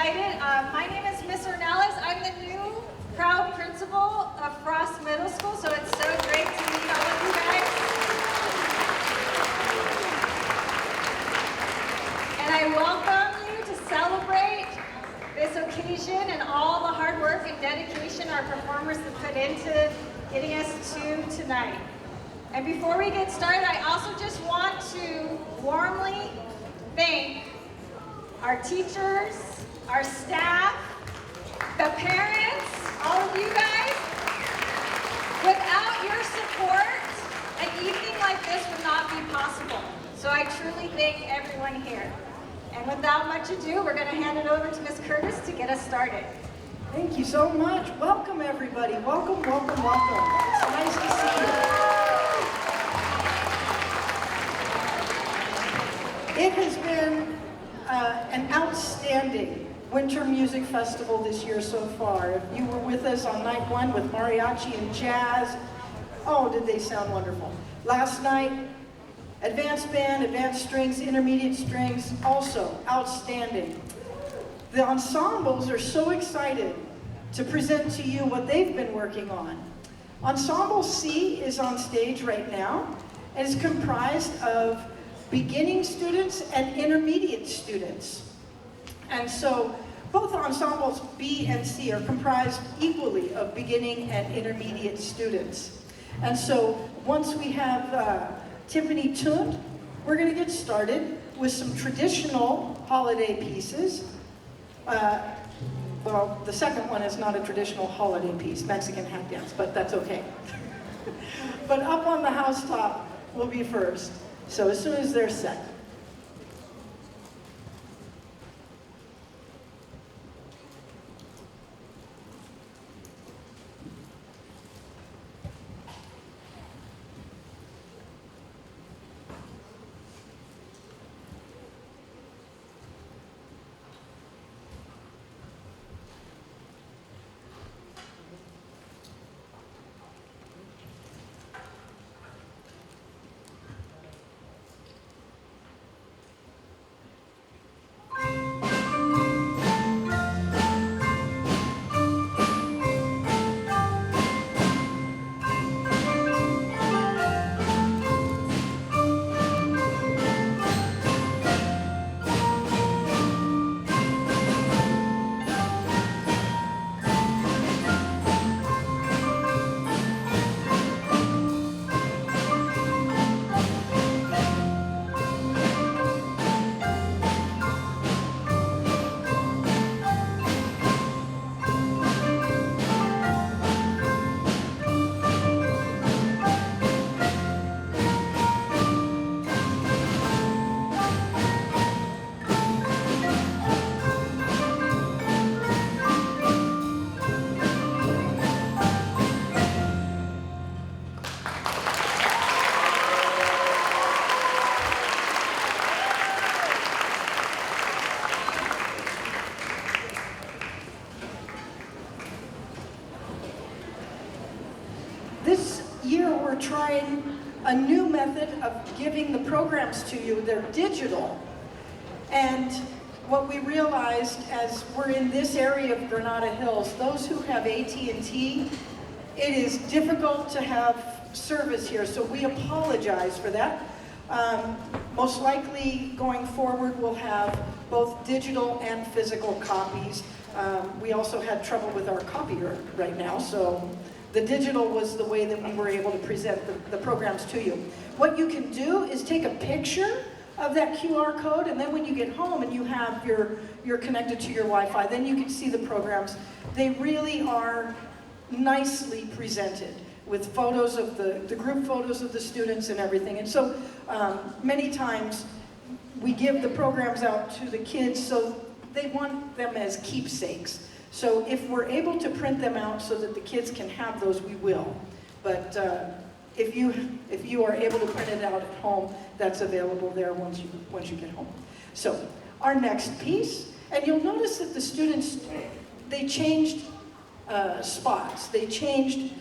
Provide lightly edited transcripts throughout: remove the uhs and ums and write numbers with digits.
excited. My name is Miss Ornelas. I'm the new proud principal of Frost Middle School, so it's so great to meet all of you guys. And I welcome you to celebrate this occasion and all the hard work and dedication our performers have put into getting us to tonight. And before we get started, I also just want to warmly thank our teachers, our staff, the parents, all of you guys. Without your support, an evening like this would not be possible. So I truly thank everyone here. And without much ado, we're going to hand it over to Ms. Curtis to get us started. Thank you so much. Welcome, everybody. Welcome, welcome, welcome. It's nice to see you. It has been an outstanding Winter Music Festival this year so far. If you were with us on night one with mariachi and jazz, oh, did they sound wonderful. Last night, advanced band, advanced strings, intermediate strings, also outstanding. The ensembles are so excited to present to you what they've been working on. Ensemble C is on stage right now and is comprised of beginning students and intermediate students. And so both ensembles B and C are comprised equally of beginning and intermediate students. And so once we have Tiffany tuned, we're going to get started with some traditional holiday pieces. Well, the second one is not a traditional holiday piece, Mexican hat dance, but that's okay. But Up on the Housetop will be first. So as soon as they're set. Trying a new method of giving the programs to you. They're digital. And what we realized as we're in this area of Granada Hills, those who have AT&T, it is difficult to have service here, so we apologize for that. Most likely going forward we'll have both digital and physical copies. We also had trouble with our copier right now, so the digital was the way that we were able to present the programs to you. What you can do is take a picture of that QR code, and then when you get home and you have you're connected to your Wi-Fi, then you can see the programs. They really are nicely presented with photos of the group photos of the students and everything. And so many times we give the programs out to the kids, so they want them as keepsakes. So if we're able to print them out so that the kids can have those, we will. But if you are able to print it out at home, that's available there once you get home. So our next piece, and you'll notice that the students, they changed spots, they changed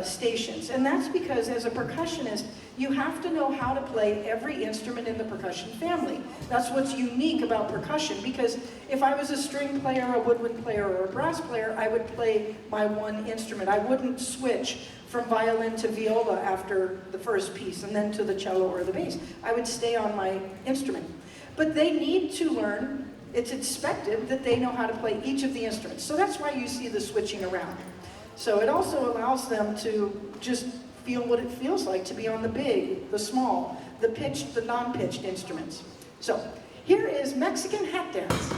stations, and that's because as a percussionist, you have to know how to play every instrument in the percussion family. That's what's unique about percussion, because if I was a string player, a woodwind player, or a brass player, I would play my one instrument. I wouldn't switch from violin to viola after the first piece and then to the cello or the bass. I would stay on my instrument. But they need to learn, it's expected that they know how to play each of the instruments. So that's why you see the switching around. So it also allows them to just feel what it feels like to be on the big, the small, the pitched, the non-pitched instruments. So here is Mexican Hat Dance.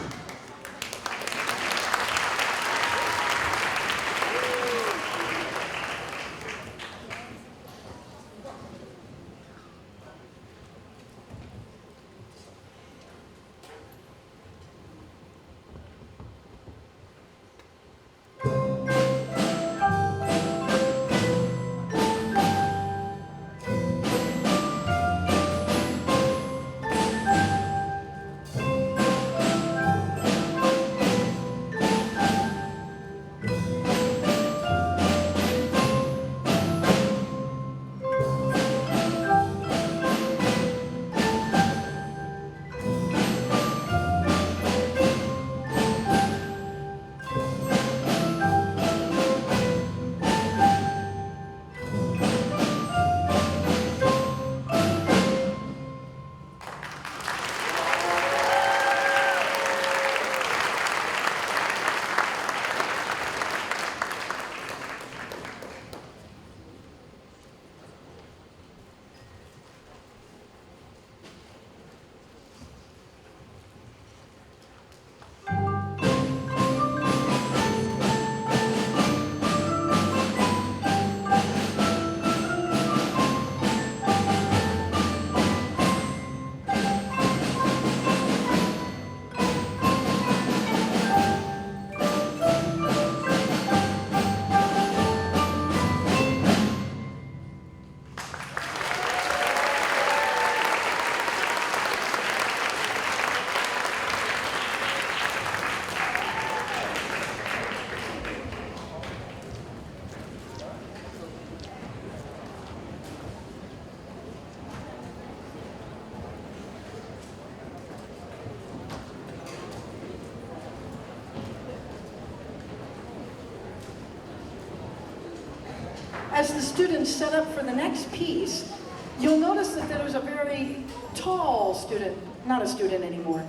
As the students set up for the next piece, you'll notice that there's a very tall student, not a student anymore.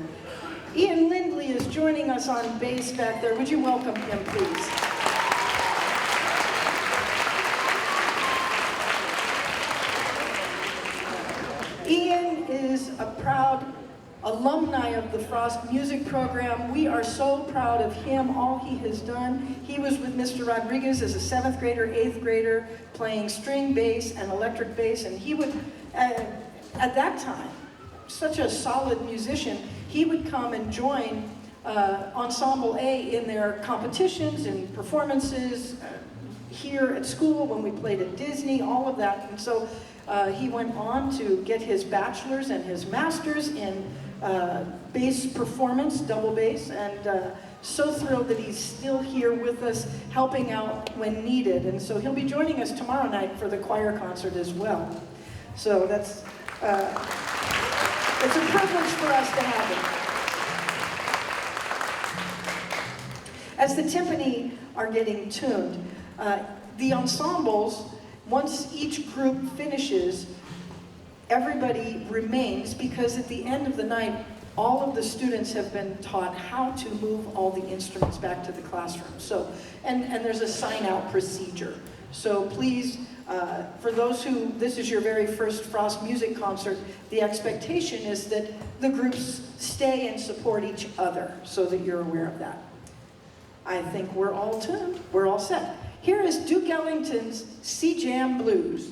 Ian Lindley is joining us on bass back there. Would you welcome him, please? Ian is a proud alumni of the Frost Music Program. We are so proud of him, all he has done. He was with Mr. Rodriguez as a 7th grader, 8th grader, playing string bass and electric bass, and he would, at that time, such a solid musician, he would come and join Ensemble A in their competitions and performances here at school, when we played at Disney, all of that. And so he went on to get his bachelor's and his master's in bass performance, double bass, and so thrilled that he's still here with us, helping out when needed. And so he'll be joining us tomorrow night for the choir concert as well. So that's, it's a privilege for us to have him. As the timpani are getting tuned, the ensembles, once each group finishes, everybody remains, because at the end of the night, all of the students have been taught how to move all the instruments back to the classroom. So, and there's a sign-out procedure. So please, for those who, this is your very first Frost Music concert, the expectation is that the groups stay and support each other, so that you're aware of that. I think we're all tuned, we're all set. Here is Duke Ellington's Sea Jam Blues.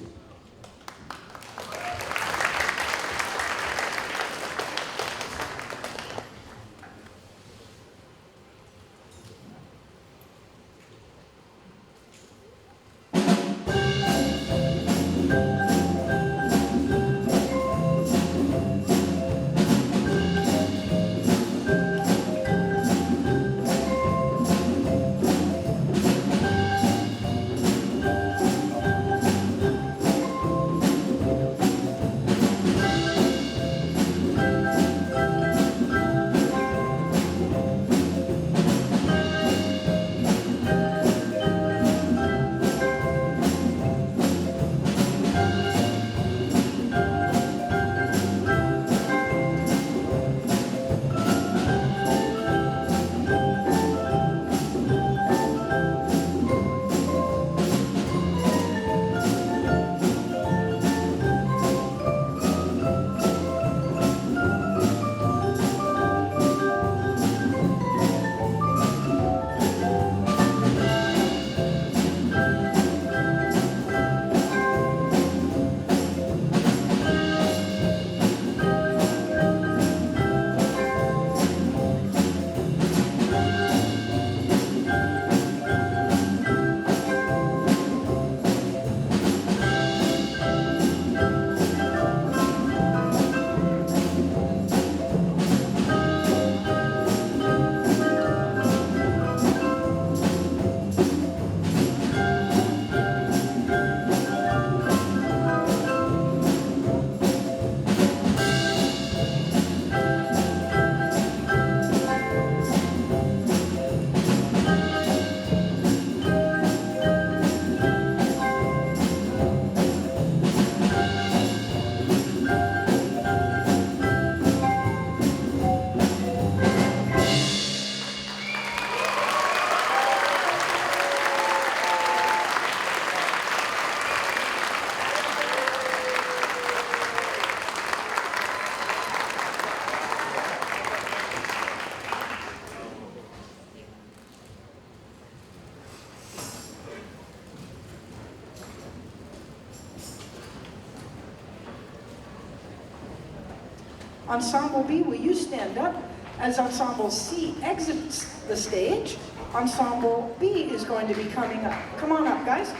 Ensemble B, will you stand up? As Ensemble C exits the stage, Ensemble B is going to be coming up. Come on up, guys.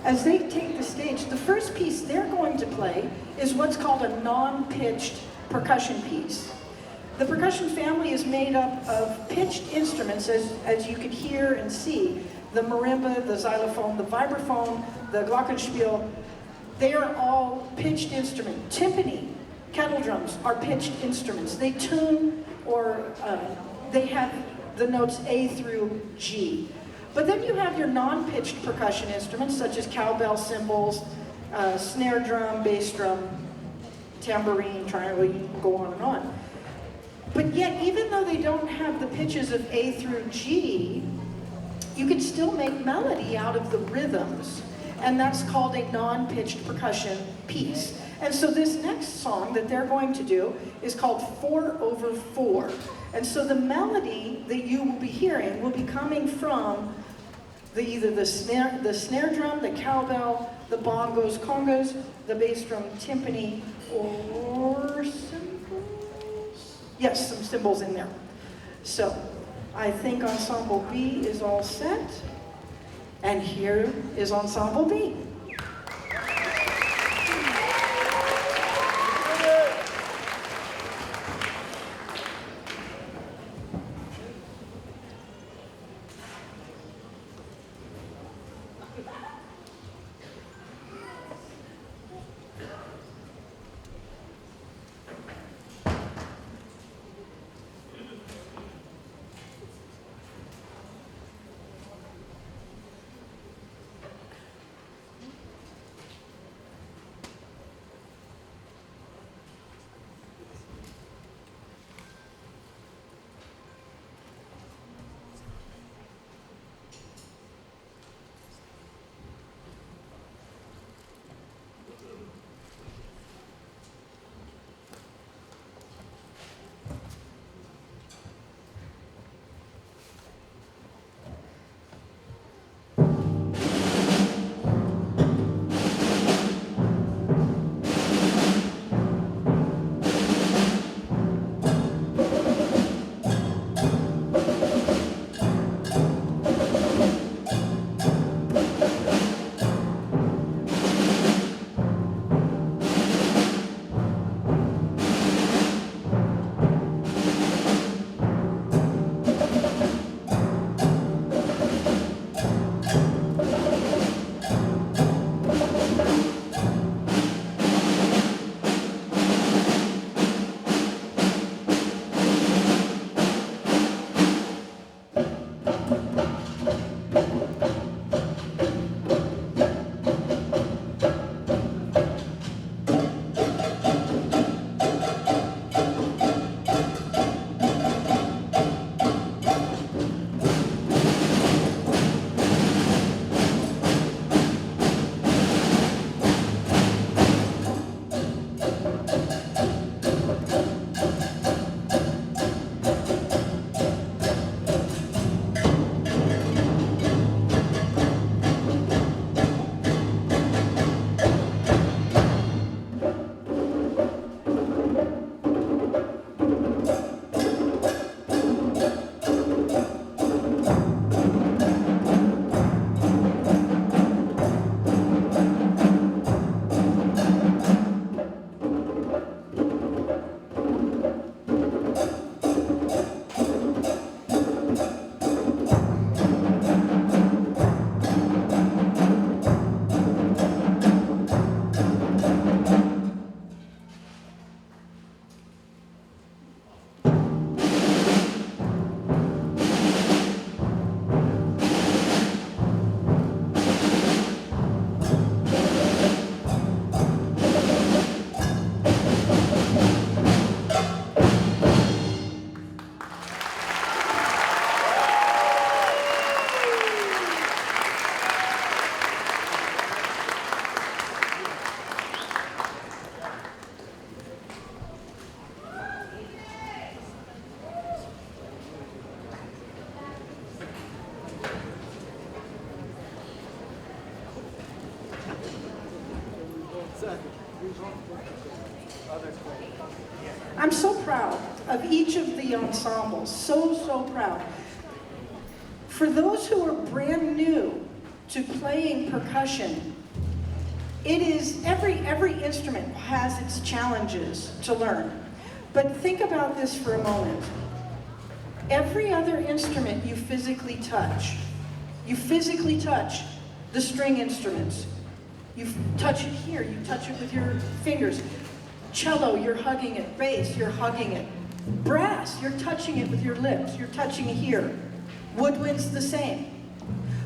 As they take the stage, the first piece they're going to play is what's called a non-pitched percussion piece. The percussion family is made up of pitched instruments, as you can hear and see. The marimba, the xylophone, the vibraphone, the glockenspiel, they are all pitched instruments. Timpani, kettle drums are pitched instruments. They tune or they have the notes A through G. But then you have your non-pitched percussion instruments such as cowbell, cymbals, snare drum, bass drum, tambourine, triangle, you can go on and on. But yet, even though they don't have the pitches of A through G, you can still make melody out of the rhythms. And that's called a non-pitched percussion piece. And so this next song that they're going to do is called 4/4. And so the melody that you will be hearing will be coming from either the snare drum, the cowbell, the bongos, congas, the bass drum, timpani, or cymbals. Yes, some cymbals in there. So I think Ensemble B is all set. And here is Ensemble B. I'm so proud of each of the ensembles, so proud. For those who are brand new to playing percussion, it is, every instrument has its challenges to learn. But think about this for a moment. Every other instrument you physically touch the string instruments. You touch it here, you touch it with your fingers. Cello, you're hugging it. Bass, you're hugging it. Brass, you're touching it with your lips. You're touching it here. Woodwind's the same.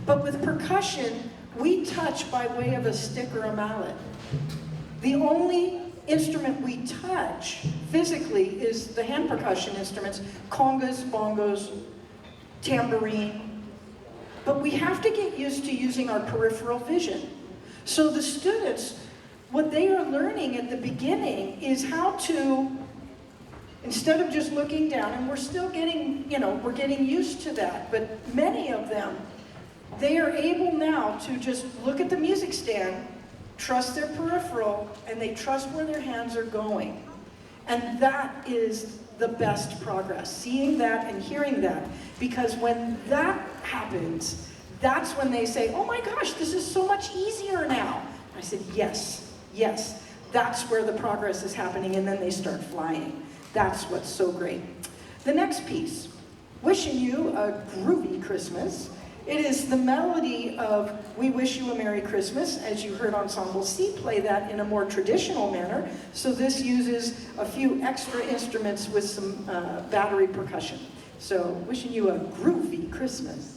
But with percussion, we touch by way of a stick or a mallet. The only instrument we touch physically is the hand percussion instruments, congas, bongos, tambourine. But we have to get used to using our peripheral vision. So the students, what they are learning at the beginning is how to, instead of just looking down, and we're still getting, we're getting used to that, but many of them, they are able now to just look at the music stand, trust their peripheral, and they trust where their hands are going. And that is the best progress, seeing that and hearing that. Because when that happens, that's when they say, oh my gosh, this is so much easier now. I said, yes, that's where the progress is happening, and then they start flying. That's what's so great. The next piece, Wishing You a Groovy Christmas. It is the melody of We Wish You a Merry Christmas, as you heard Ensemble C play that in a more traditional manner. So this uses a few extra instruments with some battery percussion. So wishing you a groovy Christmas.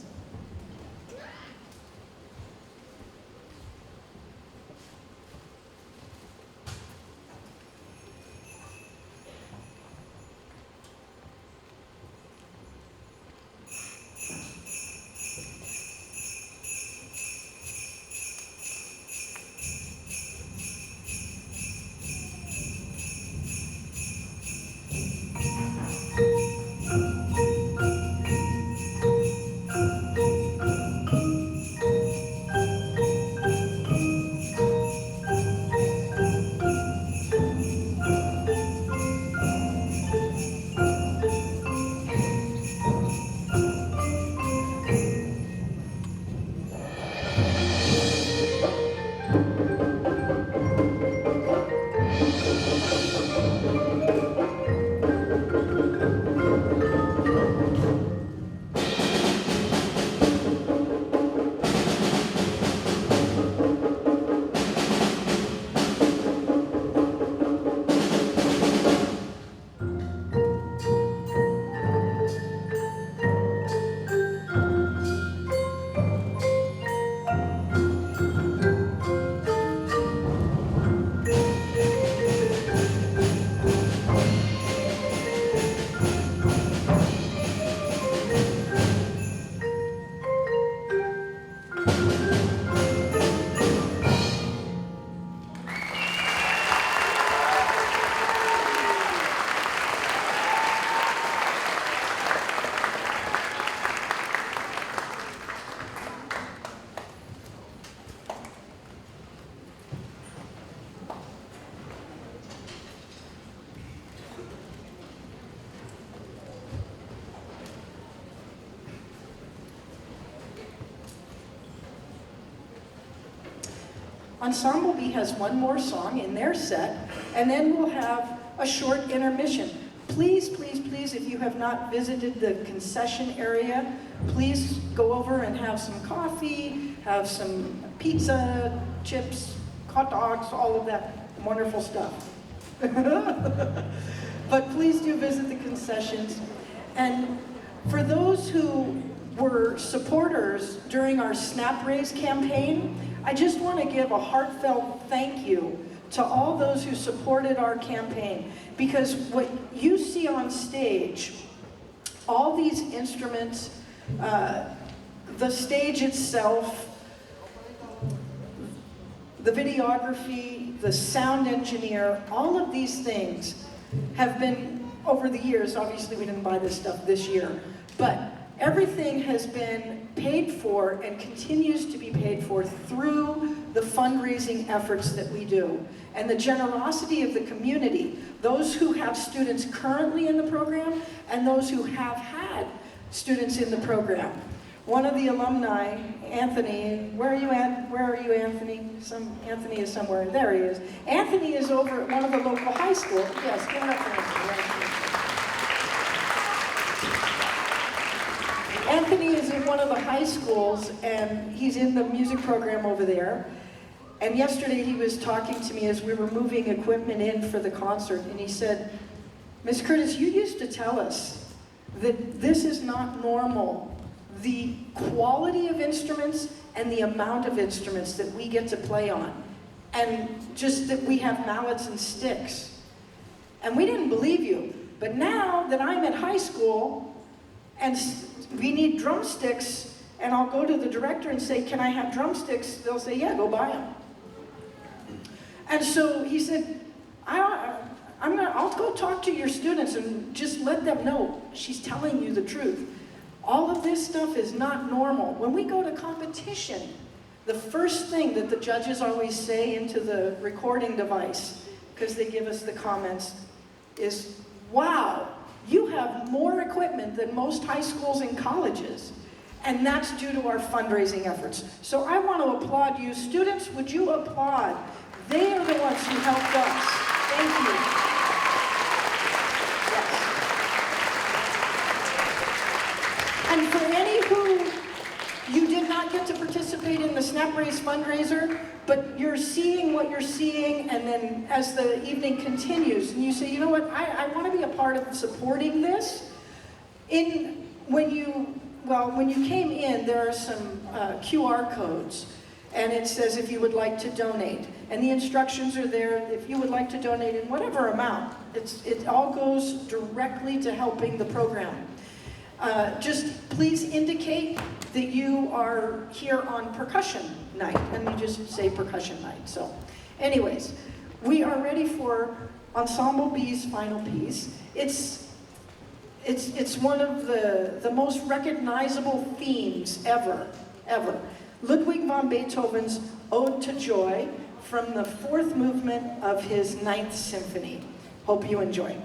Ensemble B has one more song in their set, and then we'll have a short intermission. Please, if you have not visited the concession area, please go over and have some coffee, have some pizza, chips, hot dogs, all of that wonderful stuff. But please do visit the concessions. And for those who were supporters during our Snap Raise campaign, I just want to give a heartfelt thank you to all those who supported our campaign, because what you see on stage, all these instruments, the stage itself, the videography, the sound engineer, all of these things have been, over the years, obviously we didn't buy this stuff this year, but Everything has been paid for and continues to be paid for through the fundraising efforts that we do. And the generosity of the community, those who have students currently in the program and those who have had students in the program. One of the alumni, Anthony, where are you, Anthony? Anthony is somewhere. There he is. Anthony is over at one of the local high schools. Yes, give it up for Anthony. Anthony is in one of the high schools, and he's in the music program over there. And yesterday he was talking to me as we were moving equipment in for the concert, and he said, Miss Curtis, you used to tell us that this is not normal. The quality of instruments and the amount of instruments that we get to play on, and just that we have mallets and sticks. And we didn't believe you. But now that I'm at high school and we need drumsticks, and I'll go to the director and say, can I have drumsticks? They'll say, yeah, go buy them. And so he said, I'll go talk to your students and just let them know she's telling you the truth. All of this stuff is not normal. When we go to competition, the first thing that the judges always say into the recording device, because they give us the comments, is, wow, you have more equipment than most high schools and colleges. And that's due to our fundraising efforts. So I want to applaud you. Students, would you applaud? They are the ones who helped us. Thank you. Yes. And for any who you did not get to participate in the Snap Race fundraiser, but you're seeing what you're seeing, and then as the evening continues, and you say, you know what, I want to be a part of supporting this. When you came in, there are some QR codes, and it says if you would like to donate. And the instructions are there if you would like to donate in whatever amount. It all goes directly to helping the program. Just please indicate that you are here on percussion night, and you just say percussion night. So anyways, we are ready for Ensemble B's final piece. It's one of the most recognizable themes ever. Ludwig van Beethoven's Ode to Joy from the fourth movement of his Ninth Symphony. Hope you enjoy.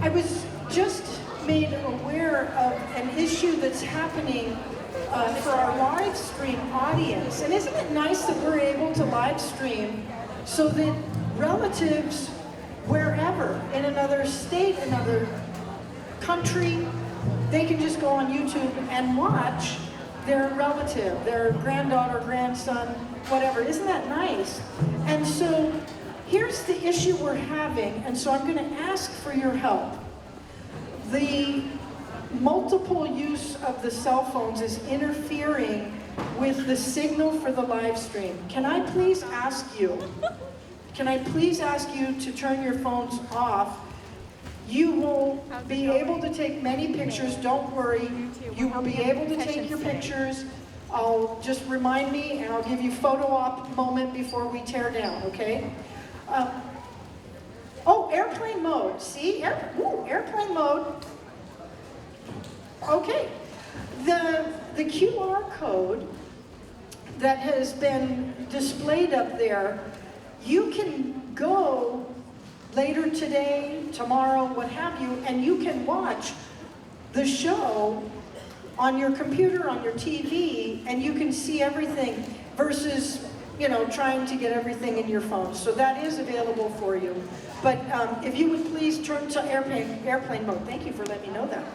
I was just made aware of an issue that's happening for our live stream audience. And isn't it nice that we're able to live stream so that relatives wherever, in another state, another country, they can just go on YouTube and watch their relative, their granddaughter, grandson, whatever. Isn't that nice? And so here's the issue we're having, and so I'm going to ask for your help. The multiple use of the cell phones is interfering with the signal for the live stream. Can I please ask you to turn your phones off? You will be able to take many pictures, don't worry. You will be able to take your pictures. I'll just remind me and I'll give you photo op moment before we tear down, okay? Oh, airplane mode, see? Airplane mode. Okay, the QR code that has been displayed up there, you can go later today, tomorrow, what have you, and you can watch the show on your computer, on your TV, and you can see everything versus, you know, trying to get everything in your phone. So that is available for you. But if you would please turn to airplane mode. Thank you for letting me know that.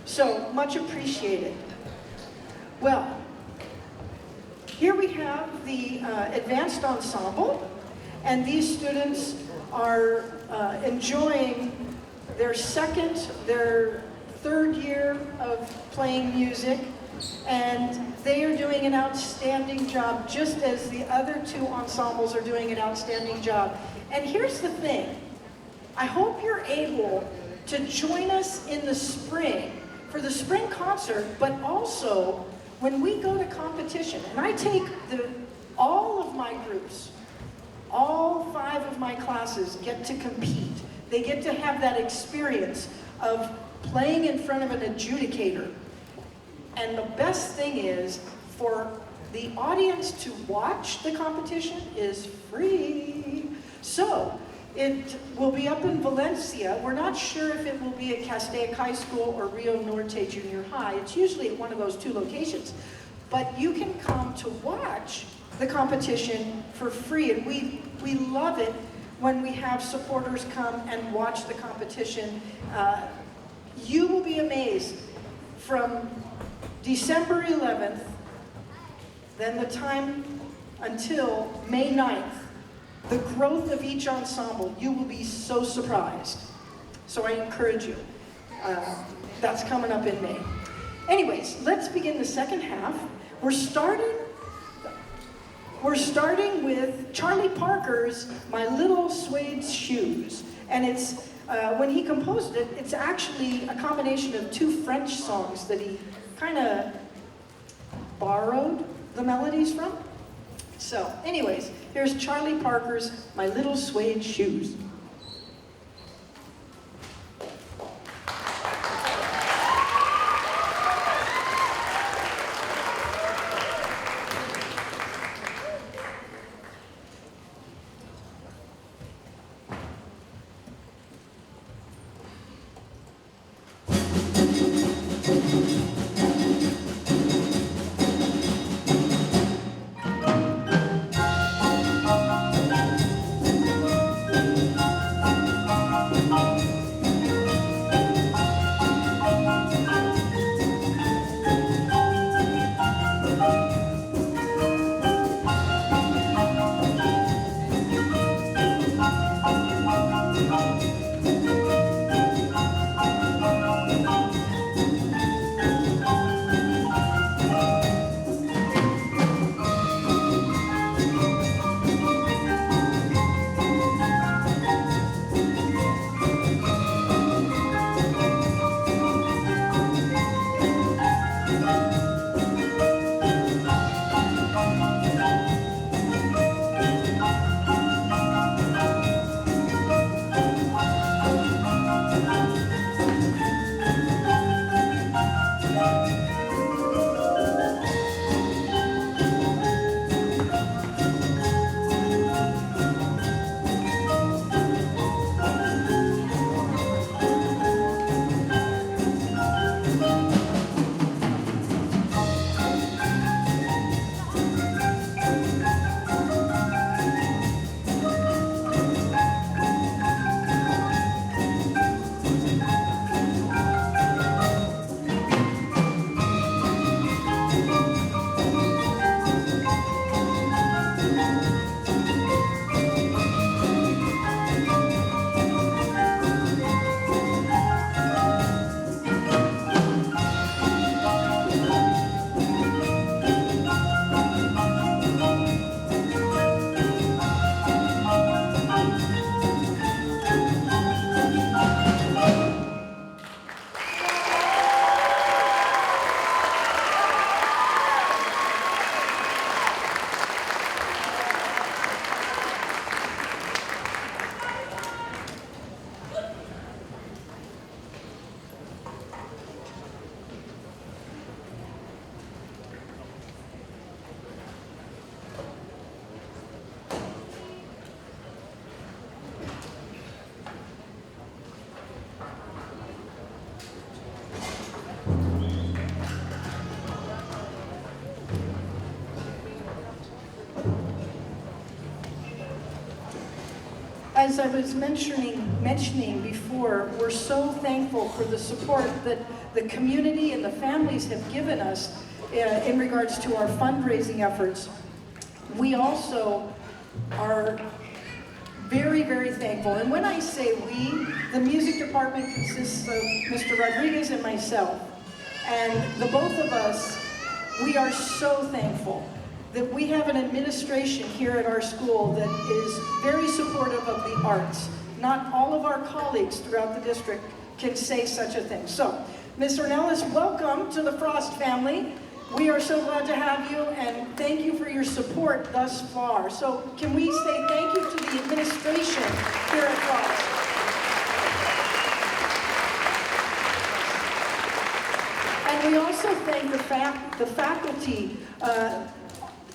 So, much appreciated. Well, here we have the advanced ensemble, and these students are enjoying their third year of playing music, and they are doing an outstanding job, just as the other two ensembles are doing an outstanding job. And here's the thing, I hope you're able to join us in the spring for the spring concert, but also when we go to competition, and I take all of my groups, all 5 of my classes get to compete. They get to have that experience of playing in front of an adjudicator. And the best thing is, for the audience to watch the competition is free. So, it will be up in Valencia. We're not sure if it will be at Castaic High School or Rio Norte Junior High. It's usually at one of those 2 locations. But you can come to watch the competition for free. And we love it when we have supporters come and watch the competition. You will be amazed. From December 11th, then the time until May 9th, the growth of each ensemble, you will be so surprised. So I encourage you. That's coming up in May. Anyways, let's begin the second half. We're starting with Charlie Parker's My Little Suede Shoes. And it's, when he composed it, it's actually a combination of 2 French songs that he kind of borrowed the melodies from. So, anyways, here's Charlie Parker's My Little Suede Shoes. as I was mentioning before, we're so thankful for the support that the community and the families have given us in regards to our fundraising efforts. We also are very, very thankful. And when I say we, the music department consists of Mr. Rodriguez and myself. And the both of us, we are so thankful that we have an administration here at our school that is very supportive of the arts. Not all of our colleagues throughout the district can say such a thing. So, Ms. Ornelas, welcome to the Frost family. We are so glad to have you, and thank you for your support thus far. So, can we say thank you to the administration here at Frost? And we also thank the faculty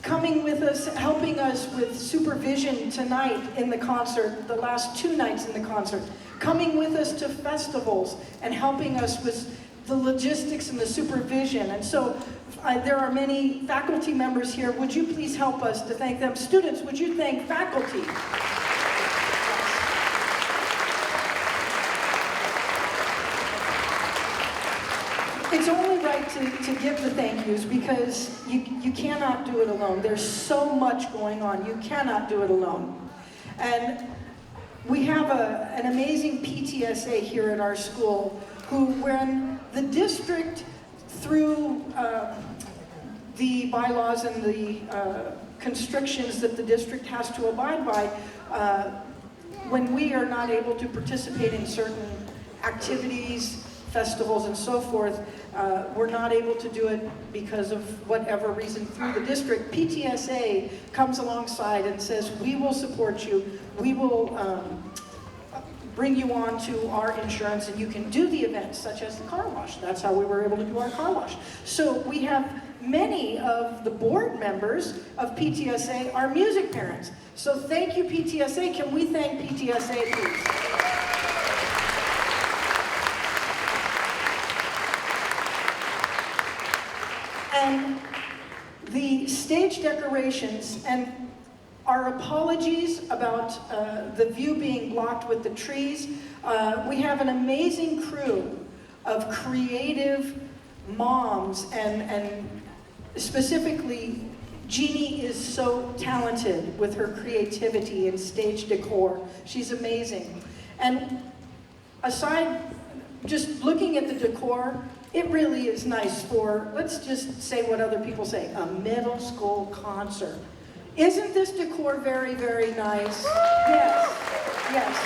coming with us, helping us with supervision tonight in the concert, the last 2 nights in the concert, coming with us to festivals and helping us with the logistics and the supervision. And so there are many faculty members here. Would you please help us to thank them? Students, would you thank faculty? It's only right to give the thank yous because you cannot do it alone. There's so much going on. You cannot do it alone. And we have an amazing PTSA here at our school who, when the district, through the bylaws and the constrictions that the district has to abide by, when we are not able to participate in certain activities, festivals and so forth, we're not able to do it because of whatever reason through the district. PTSA comes alongside and says, we will support you, we will bring you on to our insurance and you can do the events such as the car wash. That's how we were able to do our car wash. So we have many of the board members of PTSA are music parents. So thank you, PTSA. Can we thank PTSA, please? And the stage decorations, and our apologies about the view being blocked with the trees. We have an amazing crew of creative moms, and specifically, Jeannie is so talented with her creativity in stage decor. She's amazing. And aside, just looking at the decor, it really is nice for, let's just say what other people say, a middle school concert. Isn't this decor very, very nice? Yes, yes.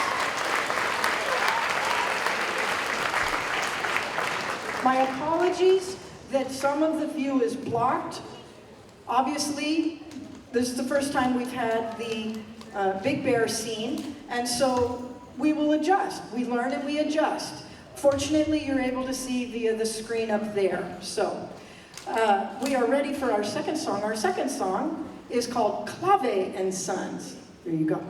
My apologies that some of the view is blocked. Obviously, this is the first time we've had the Big Bear scene, and so we will adjust. We learn and we adjust. Fortunately, you're able to see via the screen up there. So, we are ready for our second song. Our second song is called Clave Sons. There you go.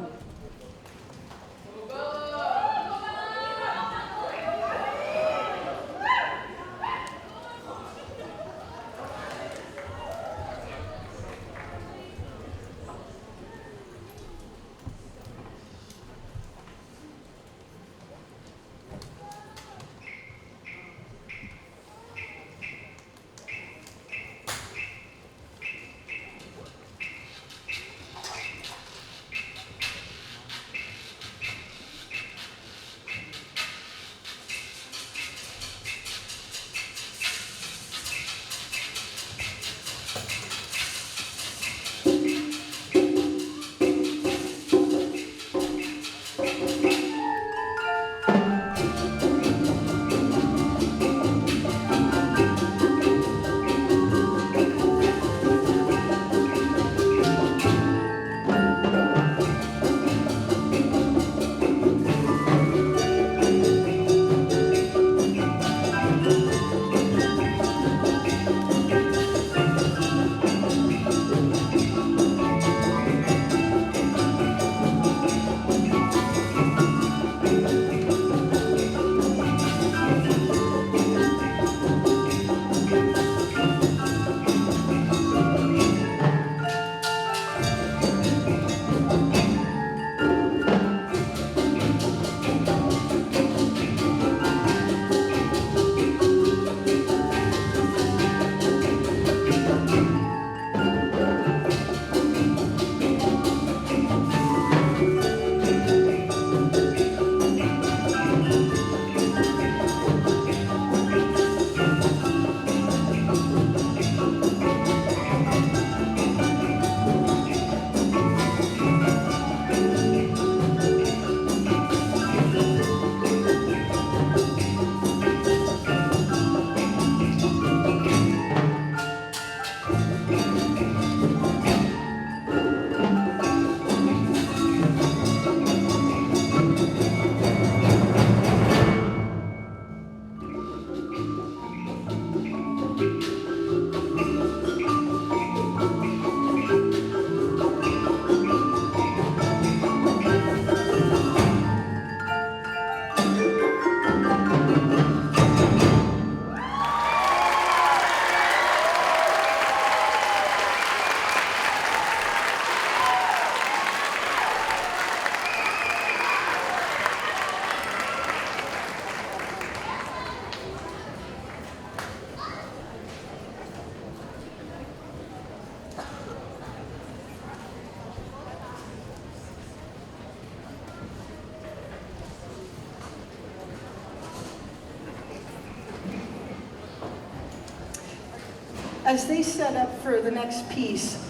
as they set up for the next piece,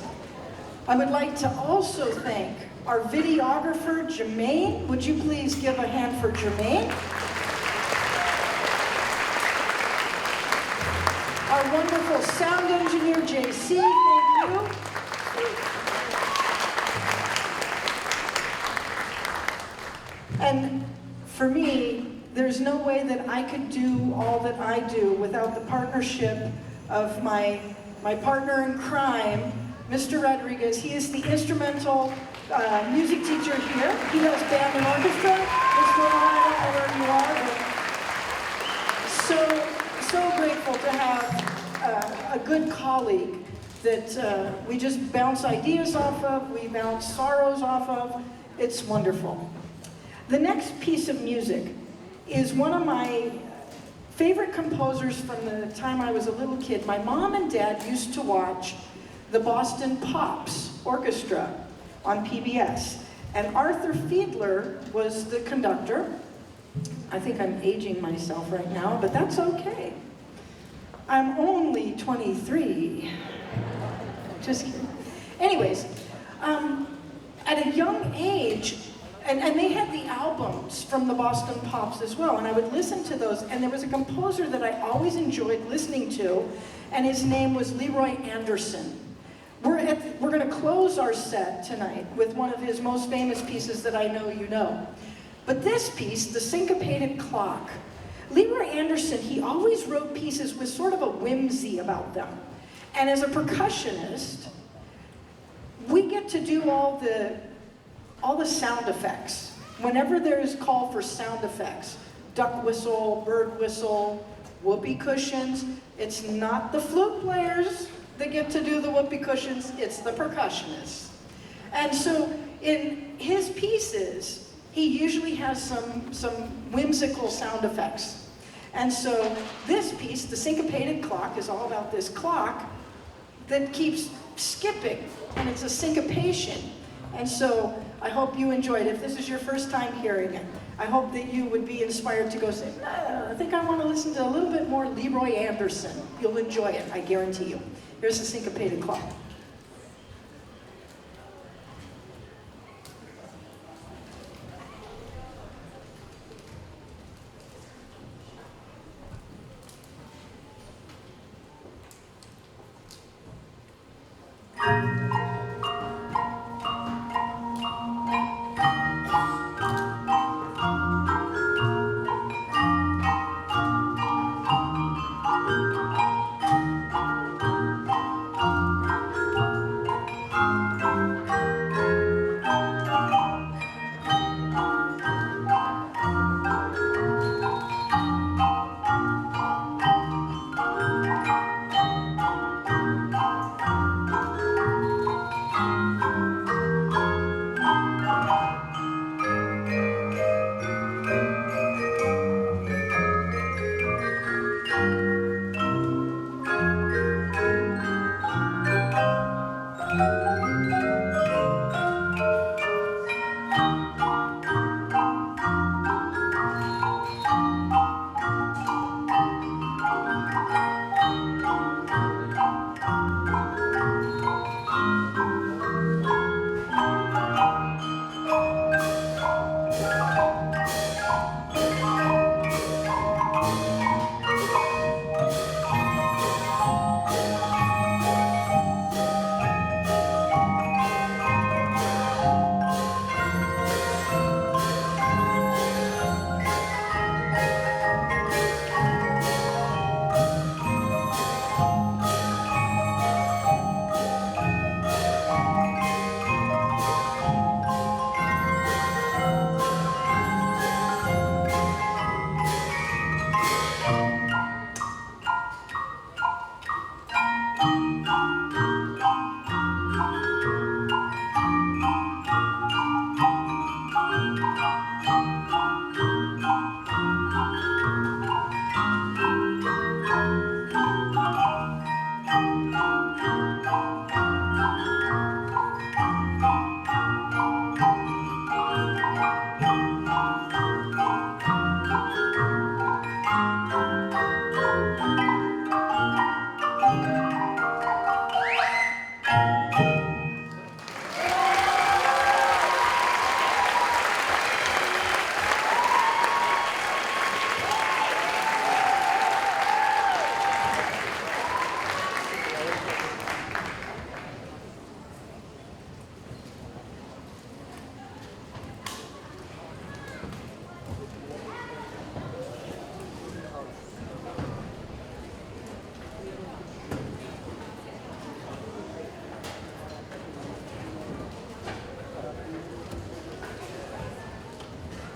I would like to also thank our videographer, Jermaine. Would you please give a hand for Jermaine? Our wonderful sound engineer, JC, thank you. And for me, there's no way that I could do all that I do without the partnership of my partner in crime, Mr. Rodriguez. He is the instrumental music teacher here. He does band and orchestra. Mr. Ron, I don't know where you are, but so grateful to have a good colleague that we just bounce ideas off of, we bounce sorrows off of. It's wonderful. The next piece of music is one of my favorite composers from the time I was a little kid. My mom and dad used to watch the Boston Pops Orchestra on PBS. And Arthur Fiedler was the conductor. I think I'm aging myself right now, but that's okay. I'm only 23. Just kidding. Anyways, at a young age, and they had the albums from the Boston Pops as well, and I would listen to those, and there was a composer that I always enjoyed listening to, and his name was Leroy Anderson. We're going to close our set tonight with one of his most famous pieces that I know you know. But this piece, the Syncopated Clock, Leroy Anderson, he always wrote pieces with sort of a whimsy about them. And as a percussionist, we get to do all the sound effects. Whenever there is call for sound effects, duck whistle, bird whistle, whoopee cushions, it's not the flute players that get to do the whoopee cushions, it's the percussionists. And so in his pieces, he usually has some whimsical sound effects. And so this piece, the Syncopated Clock, is all about this clock that keeps skipping, and it's a syncopation. And so I hope you enjoyed it. If this is your first time hearing it, I hope that you would be inspired to go say, I think I want to listen to a little bit more Leroy Anderson. You'll enjoy it, I guarantee you. Here's the Syncopated Clock.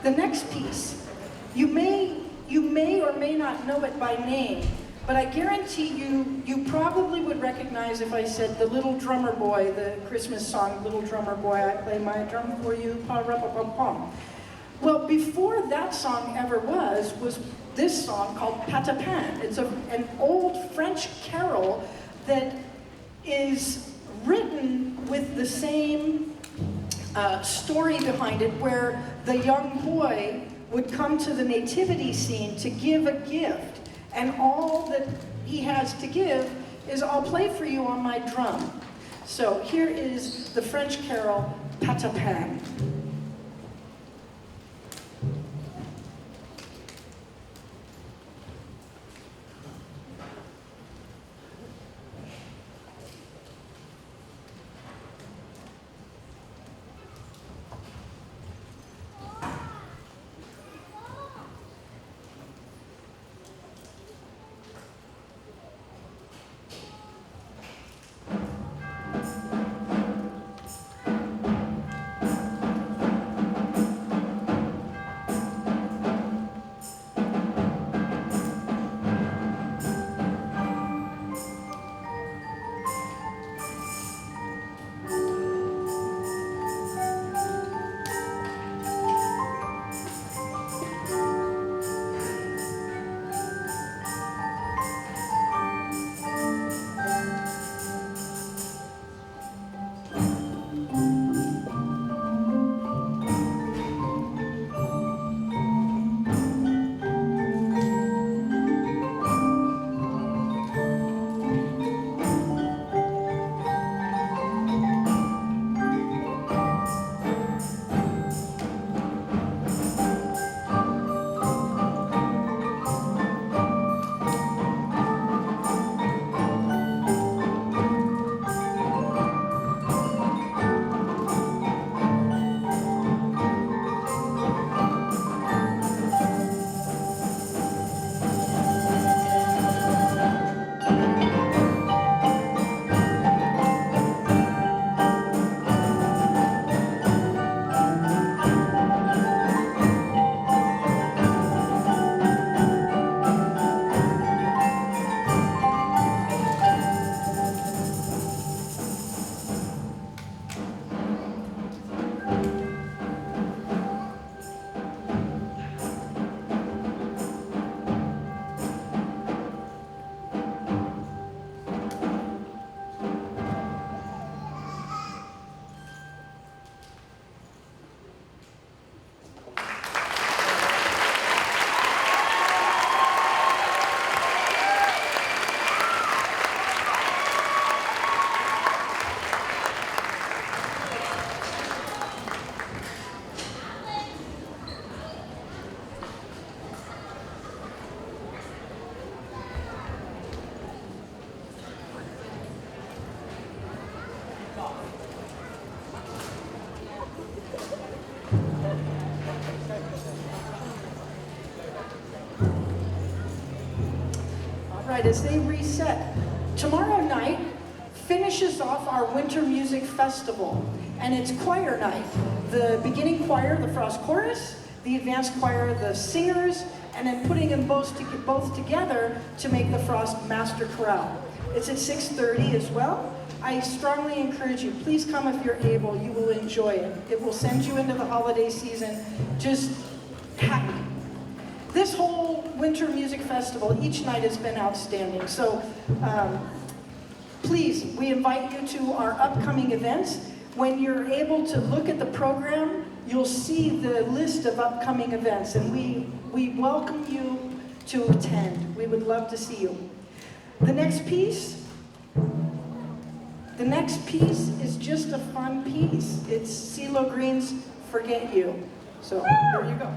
The next piece, you may or may not know it by name, but I guarantee you probably would recognize if I said The Little Drummer Boy, the Christmas song, Little Drummer Boy, I play my drum for you, pa-ra-pa-pa-pum. Well, before that song ever was this song called Patapan. It's an old French carol that is written with the same story behind it, where the young boy would come to the nativity scene to give a gift, and all that he has to give is, I'll play for you on my drum. So here is the French carol, Patapan. As they reset. Tomorrow night finishes off our Winter Music Festival, and it's choir night. The beginning choir, the Frost Chorus, the advanced choir, the singers, and then putting them both together to make the Frost Master Chorale. It's at 6:30 as well. I strongly encourage you, please come if you're able. You will enjoy it. It will send you into the holiday season just happy. This whole Winter Music Festival, each night has been outstanding. So please, we invite you to our upcoming events. When you're able to look at the program, you'll see the list of upcoming events, and we welcome you to attend. We would love to see you. The next piece is just a fun piece. It's CeeLo Green's Forget You. So here you go.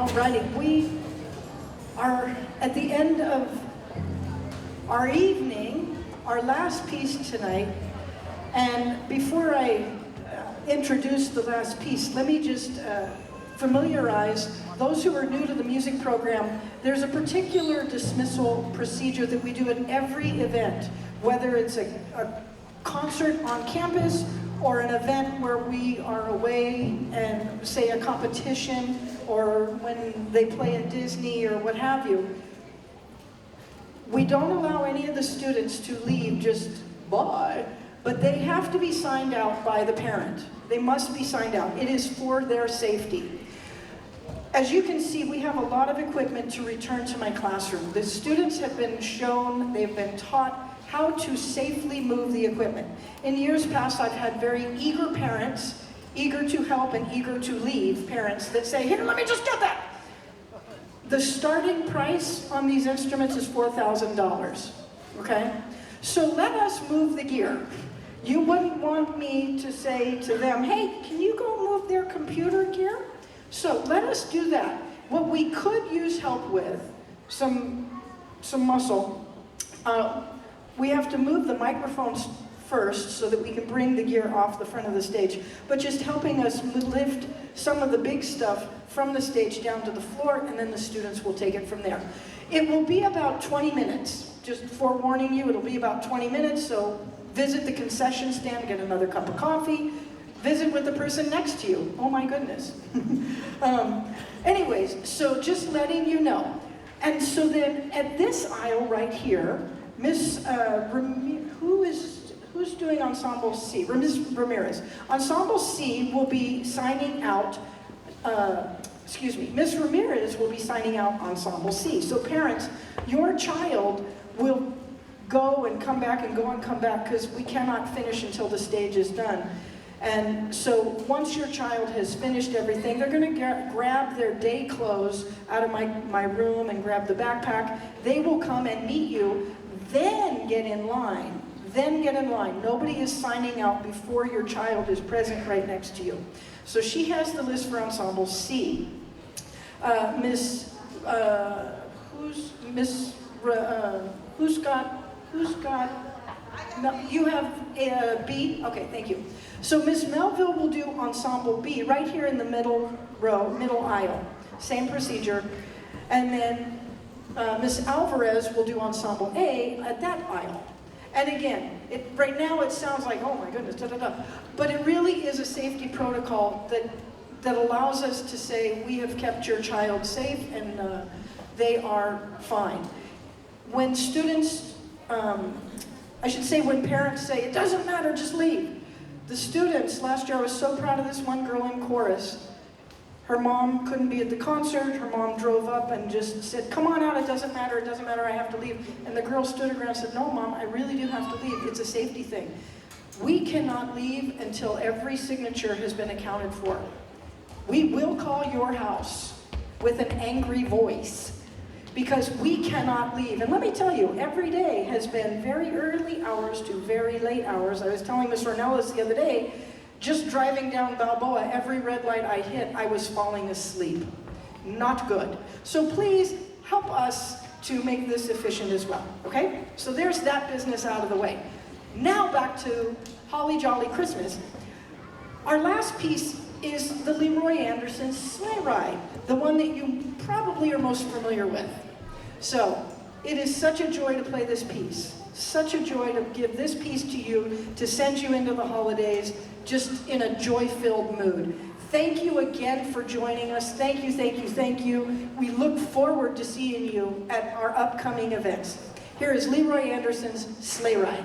Alrighty, we are at the end of our evening, our last piece tonight. And before I introduce the last piece, let me just familiarize those who are new to the music program. There's a particular dismissal procedure that we do at every event, whether it's a concert on campus or an event where we are away and say a competition or when they play at Disney or what have you. We don't allow any of the students to leave just bye, but they have to be signed out by the parent. They must be signed out. It is for their safety. As you can see, we have a lot of equipment to return to my classroom. The students have been shown, they've been taught how to safely move the equipment. In years past, I've had very eager parents, eager to help and eager to leave parents that say, here, let me just get that. The starting price on these instruments is $4,000, okay? So let us move the gear. You wouldn't want me to say to them, hey, can you go move their computer gear? So let us do that. What we could use help with, some muscle, we have to move the microphones first so that we can bring the gear off the front of the stage, but just helping us lift some of the big stuff from the stage down to the floor, and then the students will take it from there. It will be about 20 minutes. Just forewarning you, it'll be about 20 minutes, so visit the concession stand, get another cup of coffee, visit with the person next to you. Oh my goodness. Anyways, so just letting you know. And so then at this aisle right here, who's doing Ensemble C? Miss Ramirez. Ensemble C will be signing out, Miss Ramirez will be signing out Ensemble C. So parents, your child will go and come back and go and come back because we cannot finish until the stage is done. And so once your child has finished everything, they're going to grab their day clothes out of my room and grab the backpack. They will come and meet you, then get in line. Then get in line. Nobody is signing out before your child is present right next to you. So she has the list for Ensemble C. Who's got, no, you have a B? Okay, thank you. So Miss Melville will do Ensemble B right here in the middle row, middle aisle. Same procedure. And then Miss Alvarez will do Ensemble A at that aisle. And again, right now it sounds like, oh my goodness, da-da-da. But it really is a safety protocol that allows us to say, we have kept your child safe and they are fine. When students, I should say when parents say, it doesn't matter, just leave. The students, last year I was so proud of this one girl in chorus. Her mom couldn't be at the concert. Her mom drove up and just said, come on out, it doesn't matter, I have to leave. And the girl stood her ground and said, no, Mom, I really do have to leave. It's a safety thing. We cannot leave until every signature has been accounted for. We will call your house with an angry voice because we cannot leave. And let me tell you, every day has been very early hours to very late hours. I was telling Miss Ornelas the other day, just driving down Balboa, every red light I hit, I was falling asleep. Not good. So please help us to make this efficient as well, okay? So there's that business out of the way. Now back to Holly Jolly Christmas. Our last piece is the Leroy Anderson's Sleigh Ride, the one that you probably are most familiar with. So it is such a joy to play this piece. Such a joy to give this piece to you, to send you into the holidays, just in a joy-filled mood. Thank you again for joining us. Thank you, thank you, thank you. We look forward to seeing you at our upcoming events. Here is Leroy Anderson's Sleigh Ride.